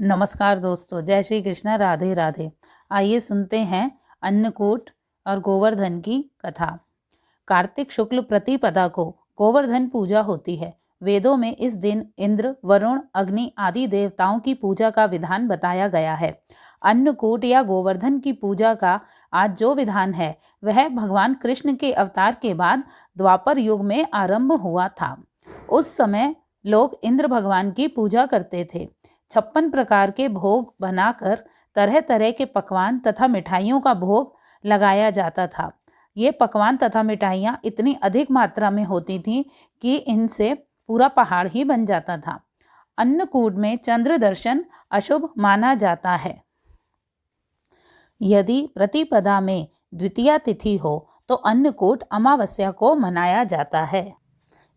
नमस्कार दोस्तों, जय श्री कृष्णा, राधे राधे। आइए सुनते हैं अन्नकूट और गोवर्धन की कथा। कार्तिक शुक्ल प्रतिपदा को गोवर्धन पूजा होती है। वेदों में इस दिन इंद्र, वरुण, अग्नि आदि देवताओं की पूजा का विधान बताया गया है। अन्नकूट या गोवर्धन की पूजा का आज जो विधान है वह भगवान कृष्ण के अवतार के बाद द्वापर युग में आरंभ हुआ था। उस समय लोग इंद्र भगवान की पूजा करते थे। 56 प्रकार के भोग बनाकर तरह तरह के पकवान तथा मिठाइयों का भोग लगाया जाता था। ये पकवान तथा मिठाइयाँ इतनी अधिक मात्रा में होती थीं कि इनसे पूरा पहाड़ ही बन जाता था। अन्नकूट में चंद्र दर्शन अशुभ माना जाता है। यदि प्रतिपदा में द्वितीया तिथि हो तो अन्नकूट अमावस्या को मनाया जाता है।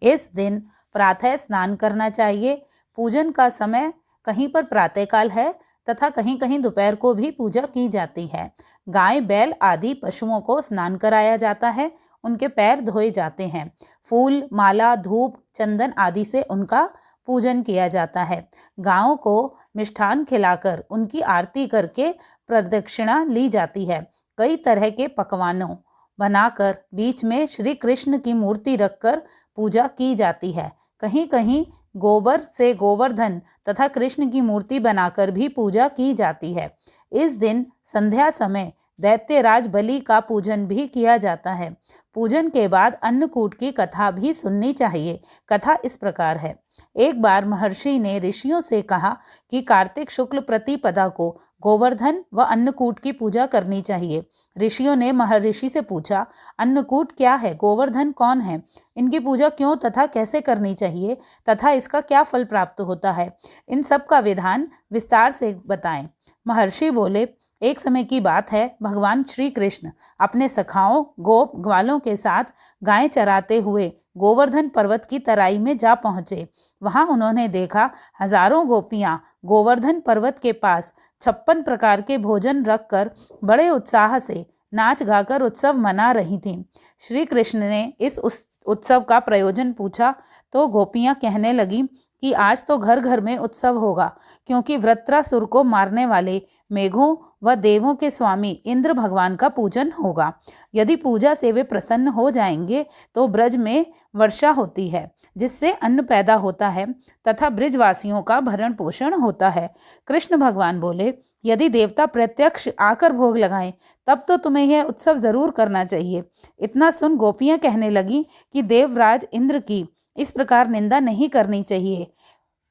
इस दिन प्रातः स्नान करना चाहिए। पूजन का समय कहीं पर प्रातःकाल है तथा कहीं कहीं दोपहर को भी पूजा की जाती है। गाय, बैल आदि पशुओं को स्नान कराया जाता है, उनके पैर धोए जाते हैं। फूल, माला, धूप, चंदन आदि से उनका पूजन किया जाता है। गायों को मिष्ठान खिलाकर उनकी आरती करके प्रदक्षिणा ली जाती है। कई तरह के पकवानों बनाकर बीच में श्री कृष्ण की मूर्ति रखकर पूजा की जाती है। कहीं कहीं गोबर से गोवर्धन तथा कृष्ण की मूर्ति बनाकर भी पूजा की जाती है। इस दिन संध्या समय दैत्यराज बलि का पूजन भी किया जाता है। पूजन के बाद अन्नकूट की कथा भी सुननी चाहिए। कथा इस प्रकार है। एक बार महर्षि ने ऋषियों से कहा कि कार्तिक शुक्ल प्रतिपदा को गोवर्धन व अन्नकूट की पूजा करनी चाहिए। ऋषियों ने महर्षि से पूछा, अन्नकूट क्या है, गोवर्धन कौन है, इनकी पूजा क्यों तथा कैसे करनी चाहिए तथा इसका क्या फल प्राप्त होता है, इन सब का विधान विस्तार से बताएं। महर्षि बोले, एक समय की बात है, भगवान श्री कृष्ण अपने सखाओं, गोप ग्वालों के साथ गायें चराते हुए गोवर्धन पर्वत की तराई में जा पहुँचे। वहाँ उन्होंने देखा हजारों गोपियाँ गोवर्धन पर्वत के पास 56 प्रकार के भोजन रखकर बड़े उत्साह से नाच गाकर उत्सव मना रही थीं। श्री कृष्ण ने इस उत्सव का प्रयोजन पूछा तो गोपियाँ कहने लगीं कि आज तो घर घर में उत्सव होगा, क्योंकि वृत्रासुर को मारने वाले मेघों व देवों के स्वामी इंद्र भगवान का पूजन होगा। यदि पूजा से वे प्रसन्न हो जाएंगे तो ब्रज में वर्षा होती है, जिससे अन्न पैदा होता है तथा ब्रजवासियों का भरण पोषण होता है। कृष्ण भगवान बोले, यदि देवता प्रत्यक्ष आकर भोग लगाएं तब तो तुम्हें यह उत्सव जरूर करना चाहिए। इतना सुन गोपियां कहने लगी कि देवराज इंद्र की इस प्रकार निंदा नहीं करनी चाहिए।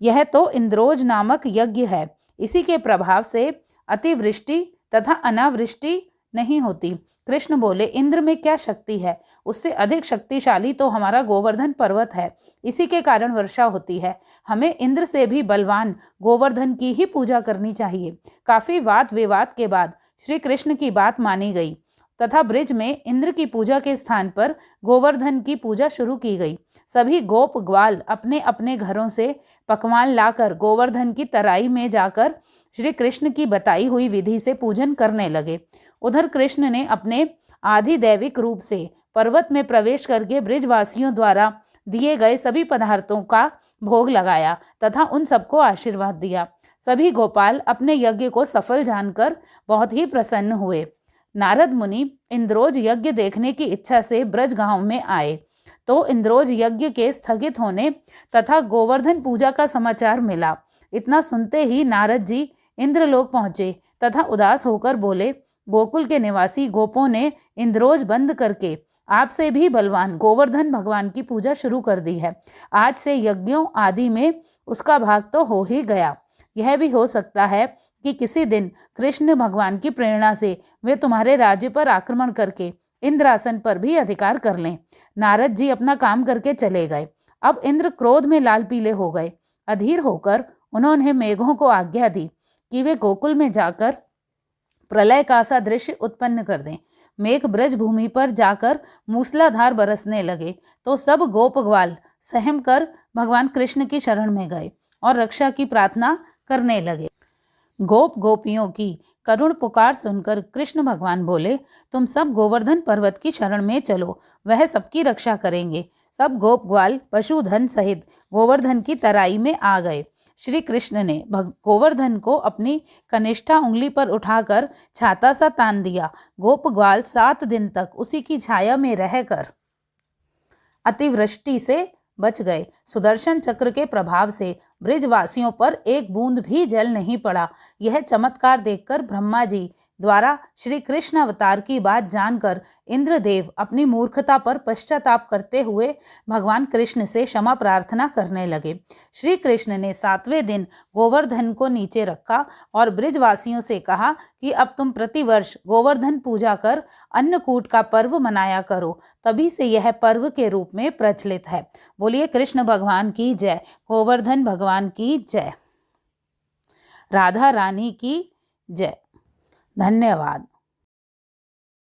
यह तो इंद्रोज नामक यज्ञ है, इसी के प्रभाव से अतिवृष्टि तथा अनावृष्टि नहीं होती। कृष्ण बोले, इंद्र में क्या शक्ति है, उससे अधिक शक्तिशाली तो हमारा गोवर्धन पर्वत है, इसी के कारण वर्षा होती है। हमें इंद्र से भी बलवान गोवर्धन की ही पूजा करनी चाहिए। काफी वाद विवाद के बाद श्री कृष्ण की बात मानी गई तथा ब्रिज में इंद्र की पूजा के स्थान पर गोवर्धन की पूजा शुरू की गई। सभी गोप ग्वाल अपने अपने घरों से पकवान लाकर गोवर्धन की तराई में जाकर श्री कृष्ण की बताई हुई विधि से पूजन करने लगे। उधर कृष्ण ने अपने आधिदैविक रूप से पर्वत में प्रवेश करके ब्रिजवासियों द्वारा दिए गए सभी पदार्थों का भोग लगाया तथा उन सबको आशीर्वाद दिया। सभी गोपाल अपने यज्ञ को सफल जानकर बहुत ही प्रसन्न हुए। नारद मुनि इंद्रोज यज्ञ देखने की इच्छा से ब्रज गांव में आए तो इंद्रोज यज्ञ के स्थगित होने तथा गोवर्धन पूजा का समाचार मिला। इतना सुनते ही नारद जी इंद्रलोक पहुंचे तथा उदास होकर बोले, गोकुल के निवासी गोपों ने इंद्रोज बंद करके आपसे भी बलवान गोवर्धन भगवान की पूजा शुरू कर दी है। आज से यज्ञों आदि में उसका भाग तो हो ही गया। यह भी हो सकता है कि किसी दिन कृष्ण भगवान की प्रेरणा से वे तुम्हारे राज्य पर आक्रमण करके इंद्रासन पर भी अधिकार कर लें। नारद जी अपना काम करके चले गए। अब इंद्र क्रोध में लाल पीले हो गए। अधीर होकर उन्होंने मेघों को आज्ञा दी कि वे गोकुल में जाकर प्रलय का सा दृश्य उत्पन्न कर दें। मेघ ब्रज भूमि पर जाकर मूसलाधार बरसने लगे तो सब गोप ग्वाल सहम कर भगवान कृष्ण की शरण में गए और रक्षा की प्रार्थना करने लगे। गोप गोपियों की करुण पुकार सुनकर कृष्ण भगवान बोले, तुम सब गोवर्धन पर्वत की शरण में चलो, वह सबकी रक्षा करेंगे। सब गोप ग्वाल पशुधन सहित गोवर्धन की तराई में आ गए। श्री कृष्ण ने गोवर्धन को अपनी कनिष्ठा उंगली पर उठाकर छाता सा तान दिया। गोप ग्वाल 7 दिन तक उसी की छाया में रहकर अतिवृष्टि से बच गए। सुदर्शन चक्र के प्रभाव से ब्रिजवासियों पर एक बूंद भी जल नहीं पड़ा। यह चमत्कार देखकर ब्रह्मा जी द्वारा श्री कृष्ण अवतार की बात जानकर इंद्रदेव अपनी मूर्खता पर पश्चाताप करते हुए भगवान कृष्ण से क्षमा प्रार्थना करने लगे। श्री कृष्ण ने 7वें दिन गोवर्धन को नीचे रखा और ब्रिजवासियों से कहा कि अब तुम प्रतिवर्ष गोवर्धन पूजा कर अन्नकूट का पर्व मनाया करो, तभी से यह पर्व के रूप में प्रचलित है। बोलिए कृष्ण भगवान की जय, गोवर्धन भगवान की जय, राधा रानी की जय। धन्यवाद।